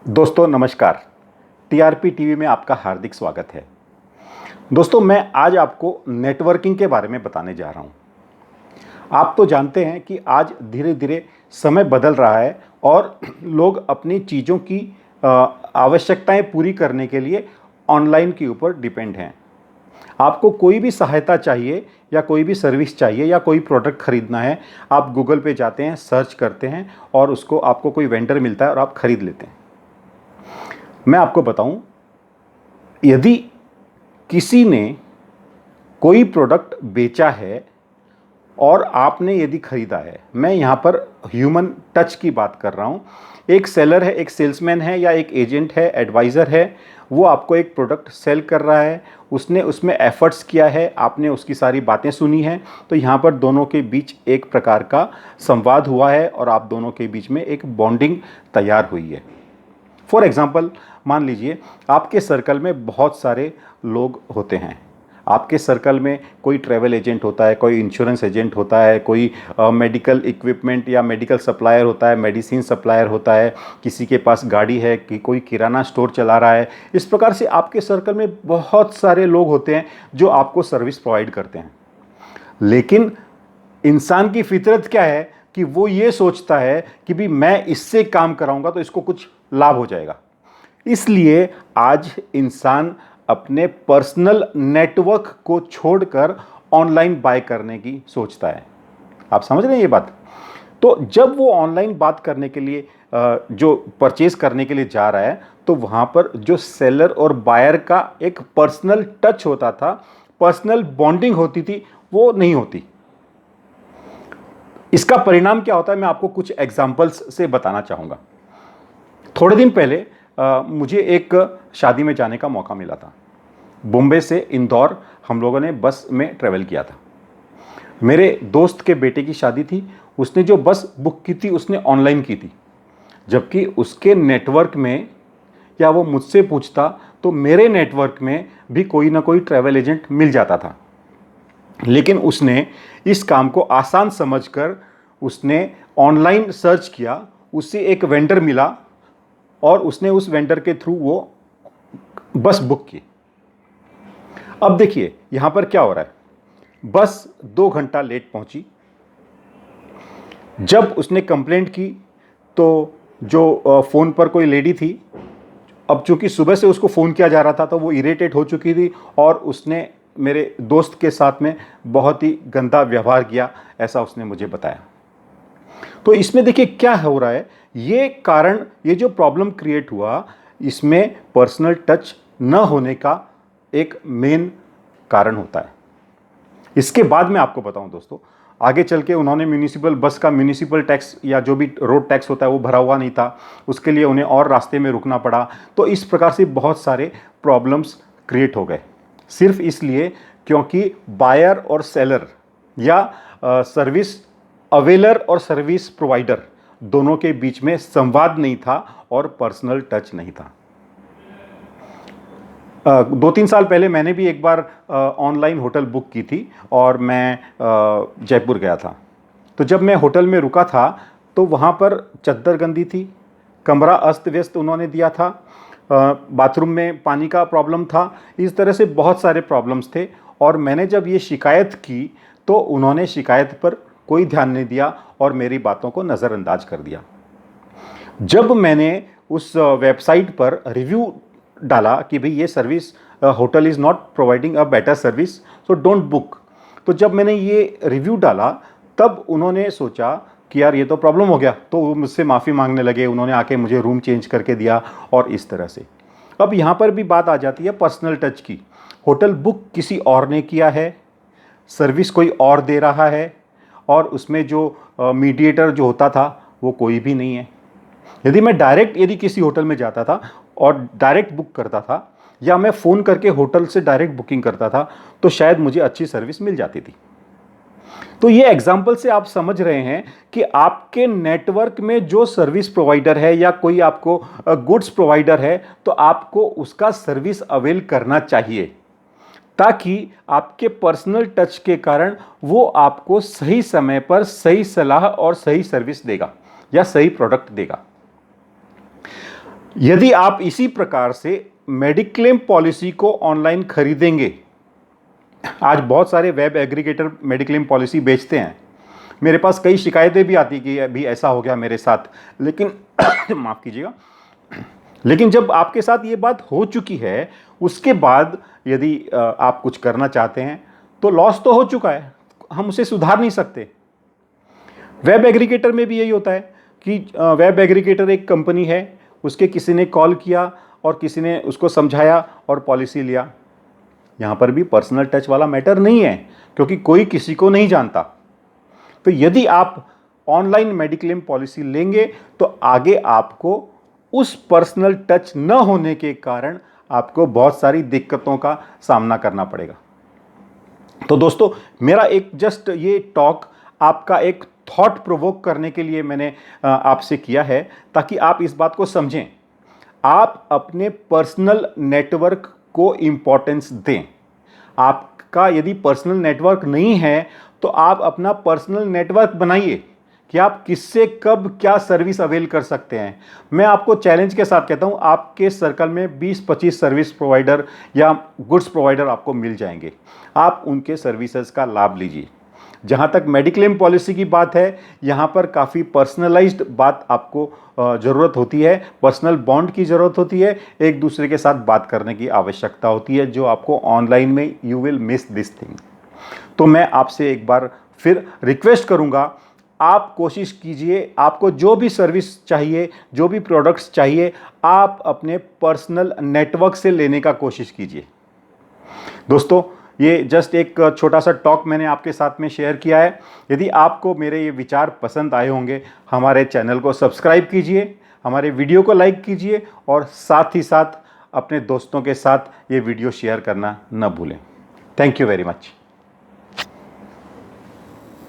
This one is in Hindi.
दोस्तों नमस्कार। टीआरपी टीवी में आपका हार्दिक स्वागत है। दोस्तों मैं आज आपको नेटवर्किंग के बारे में बताने जा रहा हूं। आप तो जानते हैं कि आज धीरे धीरे समय बदल रहा है और लोग अपनी चीज़ों की आवश्यकताएं पूरी करने के लिए ऑनलाइन के ऊपर डिपेंड हैं। आपको कोई भी सहायता चाहिए या कोई भी सर्विस चाहिए या कोई प्रोडक्ट खरीदना है, आप गूगल पे जाते हैं, सर्च करते हैं और उसको आपको कोई वेंडर मिलता है और आप खरीद लेते हैं। मैं आपको बताऊं, यदि किसी ने कोई प्रोडक्ट बेचा है और आपने यदि खरीदा है, मैं यहाँ पर ह्यूमन टच की बात कर रहा हूँ। एक सेलर है, एक सेल्समैन है या एक एजेंट है, एडवाइज़र है, वो आपको एक प्रोडक्ट सेल कर रहा है, उसने उसमें एफर्ट्स किया है, आपने उसकी सारी बातें सुनी हैं, तो यहाँ पर दोनों के बीच एक प्रकार का संवाद हुआ है और आप दोनों के बीच में एक बॉन्डिंग तैयार हुई है। फॉर एग्ज़ाम्पल, मान लीजिए आपके सर्कल में बहुत सारे लोग होते हैं। आपके सर्कल में कोई ट्रैवल एजेंट होता है, कोई इंश्योरेंस एजेंट होता है, कोई मेडिकल इक्विपमेंट या मेडिकल सप्लायर होता है, मेडिसिन सप्लायर होता है, किसी के पास गाड़ी है, कि कोई किराना स्टोर चला रहा है। इस प्रकार से आपके सर्कल में बहुत सारे लोग होते हैं जो आपको सर्विस प्रोवाइड करते हैं। लेकिन इंसान की फितरत क्या है कि वो ये सोचता है कि भी मैं इससे काम कराऊंगा तो इसको कुछ लाभ हो जाएगा। इसलिए आज इंसान अपने पर्सनल नेटवर्क को छोड़कर ऑनलाइन बाय करने की सोचता है। आप समझ रहे हैं ये बात? तो जब वो ऑनलाइन बात करने के लिए जो परचेज करने के लिए जा रहा है, तो वहाँ पर जो सेलर और बायर का एक पर्सनल टच होता था, पर्सनल बॉन्डिंग होती थी, वो नहीं होती। इसका परिणाम क्या होता है, मैं आपको कुछ एग्जाम्पल्स से बताना चाहूँगा। थोड़े दिन पहले मुझे एक शादी में जाने का मौका मिला था। बॉम्बे से इंदौर हम लोगों ने बस में ट्रैवल किया था। मेरे दोस्त के बेटे की शादी थी। उसने जो बस बुक की थी उसने ऑनलाइन की थी, जबकि उसके नेटवर्क में या वो मुझसे पूछता तो मेरे नेटवर्क में भी कोई ना कोई ट्रैवल एजेंट मिल जाता था। लेकिन उसने इस काम को आसान समझकर उसने ऑनलाइन सर्च किया, उससे एक वेंडर मिला और उसने उस वेंडर के थ्रू वो बस बुक की। अब देखिए यहां पर क्या हो रहा है। बस 2 घंटा लेट पहुंची। जब उसने कंप्लेंट की तो जो फ़ोन पर कोई लेडी थी, अब चूंकि सुबह से उसको फ़ोन किया जा रहा था तो वो इरिटेट हो चुकी थी और उसने मेरे दोस्त के साथ में बहुत ही गंदा व्यवहार किया, ऐसा उसने मुझे बताया। तो इसमें देखिए क्या हो रहा है, ये कारण, ये जो प्रॉब्लम क्रिएट हुआ, इसमें पर्सनल टच न होने का एक मेन कारण होता है। इसके बाद मैं आपको बताऊं दोस्तों, आगे चल के उन्होंने म्यूनिसिपल बस का म्यूनिसिपल टैक्स या जो भी रोड टैक्स होता है वो भरा हुआ नहीं था, उसके लिए उन्हें और रास्ते में रुकना पड़ा। तो इस प्रकार से बहुत सारे प्रॉब्लम्स क्रिएट हो गए, सिर्फ इसलिए क्योंकि बायर और सेलर या सर्विस अवेलर और सर्विस प्रोवाइडर दोनों के बीच में संवाद नहीं था और पर्सनल टच नहीं था। 2-3 साल पहले मैंने भी एक बार ऑनलाइन होटल बुक की थी और मैं जयपुर गया था। तो जब मैं होटल में रुका था तो वहाँ पर चद्दर गंदी थी, कमरा अस्त व्यस्त उन्होंने दिया था, बाथरूम में पानी का प्रॉब्लम था, इस तरह से बहुत सारे प्रॉब्लम्स थे। और मैंने जब ये शिकायत की तो उन्होंने शिकायत पर कोई ध्यान नहीं दिया और मेरी बातों को नज़रअंदाज कर दिया। जब मैंने उस वेबसाइट पर रिव्यू डाला कि भाई ये service, hotel is not providing a better service so don't book, तो जब मैंने ये रिव्यू डाला तब उन्होंने सोचा कि यार ये तो प्रॉब्लम हो गया, तो वो मुझसे माफ़ी मांगने लगे, उन्होंने आके मुझे रूम चेंज करके दिया और इस तरह से। अब यहाँ पर भी बात आ जाती है पर्सनल टच की। होटल बुक किसी और ने किया है, सर्विस कोई और दे रहा है और उसमें जो मीडिएटर जो होता था वो कोई भी नहीं है। यदि मैं डायरेक्ट यदि किसी होटल में जाता था और डायरेक्ट बुक करता था या मैं फ़ोन करके होटल से डायरेक्ट बुकिंग करता था तो शायद मुझे अच्छी सर्विस मिल जाती थी। तो ये एग्जाम्पल से आप समझ रहे हैं कि आपके नेटवर्क में जो सर्विस प्रोवाइडर है या कोई आपको गुड्स प्रोवाइडर है तो आपको उसका सर्विस अवेल करना चाहिए, ताकि आपके पर्सनल टच के कारण वो आपको सही समय पर सही सलाह और सही सर्विस देगा या सही प्रोडक्ट देगा। यदि आप इसी प्रकार से मेडिक्लेम पॉलिसी को ऑनलाइन खरीदेंगे, आज बहुत सारे वेब एग्रीगेटर मेडिक्लेम पॉलिसी बेचते हैं। मेरे पास कई शिकायतें भी आती कि अभी ऐसा हो गया मेरे साथ, लेकिन माफ़ कीजिएगा, लेकिन जब आपके साथ ये बात हो चुकी है, उसके बाद यदि आप कुछ करना चाहते हैं तो लॉस तो हो चुका है, हम उसे सुधार नहीं सकते। वेब एग्रीगेटर में भी यही होता है कि वेब एग्रीगेटर एक कंपनी है, उसके किसी ने कॉल किया और किसी ने उसको समझाया और पॉलिसी लिया। यहाँ पर भी पर्सनल टच वाला मैटर नहीं है, क्योंकि कोई किसी को नहीं जानता। तो यदि आप ऑनलाइन मेडिक्लेम पॉलिसी लेंगे तो आगे आपको उस पर्सनल टच न होने के कारण आपको बहुत सारी दिक्कतों का सामना करना पड़ेगा। तो दोस्तों, मेरा एक जस्ट ये टॉक आपका एक थॉट प्रोवोक करने के लिए मैंने आपसे किया है, ताकि आप इस बात को समझें। आप अपने पर्सनल नेटवर्क को इंपॉर्टेंस दें। आपका यदि पर्सनल नेटवर्क नहीं है तो आप अपना पर्सनल नेटवर्क बनाइए कि आप किससे कब क्या सर्विस अवेल कर सकते हैं। मैं आपको चैलेंज के साथ कहता हूं, आपके सर्कल में 20-25 सर्विस प्रोवाइडर या गुड्स प्रोवाइडर आपको मिल जाएंगे। आप उनके सर्विसेज का लाभ लीजिए। जहां तक मेडिक्लेम पॉलिसी की बात है, यहां पर काफ़ी पर्सनलाइज्ड बात आपको ज़रूरत होती है, पर्सनल बॉन्ड की ज़रूरत होती है, एक दूसरे के साथ बात करने की आवश्यकता होती है, जो आपको ऑनलाइन में you will miss this thing. तो मैं आपसे एक बार फिर रिक्वेस्ट करूंगा, आप कोशिश कीजिए, आपको जो भी सर्विस चाहिए, जो भी प्रोडक्ट्स चाहिए, आप अपने पर्सनल नेटवर्क से लेने का कोशिश कीजिए। दोस्तों, ये जस्ट एक छोटा सा टॉक मैंने आपके साथ में शेयर किया है। यदि आपको मेरे ये विचार पसंद आए होंगे, हमारे चैनल को सब्सक्राइब कीजिए, हमारे वीडियो को लाइक कीजिए और साथ ही साथ अपने दोस्तों के साथ ये वीडियो शेयर करना न भूलें। Thank you very much.